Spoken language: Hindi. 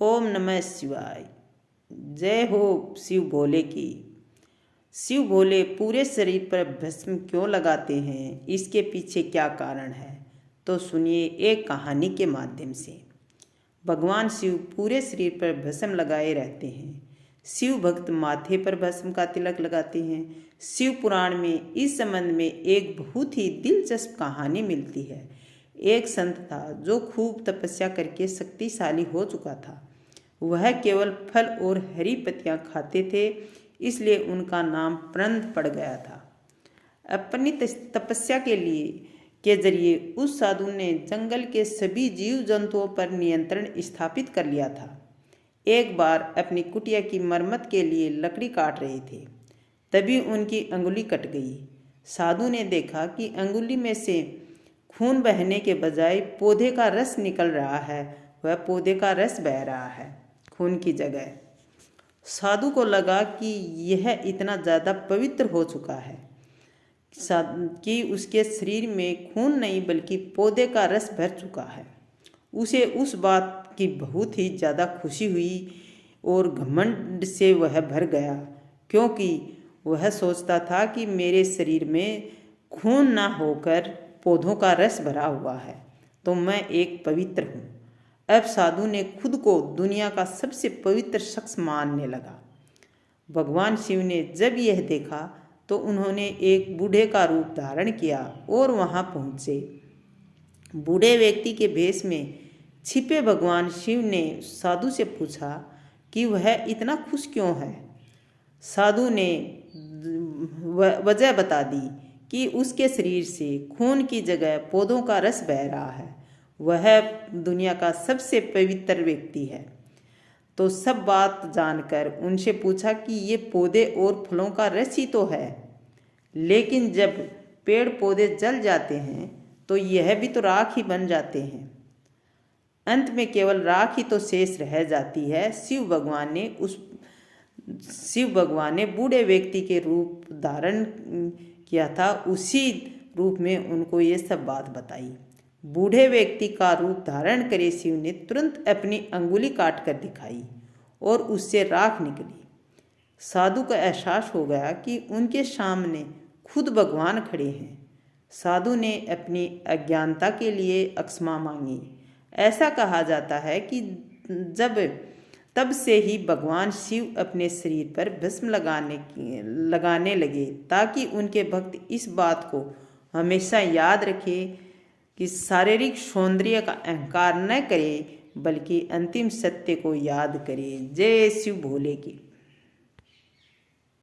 ओम नमः शिवाय। जय हो शिव भोले की। शिव भोले पूरे शरीर पर भस्म क्यों लगाते हैं, इसके पीछे क्या कारण है, तो सुनिए एक कहानी के माध्यम से। भगवान शिव पूरे शरीर पर भस्म लगाए रहते हैं। शिव भक्त माथे पर भस्म का तिलक लगाते हैं। शिव पुराण में इस संबंध में एक बहुत ही दिलचस्प कहानी मिलती है। एक संत था जो खूब तपस्या करके शक्तिशाली हो चुका था। वह केवल फल और हरी पत्तियां खाते थे, इसलिए उनका नाम प्रंद पड़ गया था। अपनी तपस्या के जरिए उस साधु ने जंगल के सभी जीव जंतुओं पर नियंत्रण स्थापित कर लिया था। एक बार अपनी कुटिया की मरम्मत के लिए लकड़ी काट रहे थे, तभी उनकी अंगुली कट गई। साधु ने देखा कि अंगुली में से खून बहने के बजाय पौधे का रस निकल रहा है। वह पौधे का रस बह रहा है खून की जगह। साधु को लगा कि यह इतना ज़्यादा पवित्र हो चुका है कि उसके शरीर में खून नहीं बल्कि पौधे का रस भर चुका है। उसे उस बात की बहुत ही ज़्यादा खुशी हुई और घमंड से वह भर गया, क्योंकि वह सोचता था कि मेरे शरीर में खून ना होकर पौधों का रस भरा हुआ है, तो मैं एक पवित्र हूँ। अब साधु ने खुद को दुनिया का सबसे पवित्र शख्स मानने लगा। भगवान शिव ने जब यह देखा तो उन्होंने एक बूढ़े का रूप धारण किया और वहाँ पहुँचे। बूढ़े व्यक्ति के भेष में छिपे भगवान शिव ने साधु से पूछा कि वह इतना खुश क्यों है। साधु ने वजह बता दी कि उसके शरीर से खून की जगह पौधों का रस बह रहा है। वह दुनिया का सबसे पवित्र व्यक्ति है। तो सब बात जानकर उनसे पूछा कि ये पौधे और फलों का रस ही तो है, लेकिन जब पेड़ पौधे जल जाते हैं तो यह भी तो राख ही बन जाते हैं। अंत में केवल राख ही तो शेष रह जाती है। शिव भगवान ने बूढ़े व्यक्ति के रूप धारण किया था। उसी रूप में उनको ये सब बात बताई। बूढ़े व्यक्ति का रूप धारण करे शिव ने तुरंत अपनी अंगुली काट कर दिखाई और उससे राख निकली। साधु को एहसास हो गया कि उनके सामने खुद भगवान खड़े हैं। साधु ने अपनी अज्ञानता के लिए क्षमा मांगी। ऐसा कहा जाता है कि तब से ही भगवान शिव अपने शरीर पर भस्म लगाने लगे, ताकि उनके भक्त इस बात को हमेशा याद रखें कि शारीरिक सौंदर्य का अहंकार न करें, बल्कि अंतिम सत्य को याद करें। जय शिव भोले की।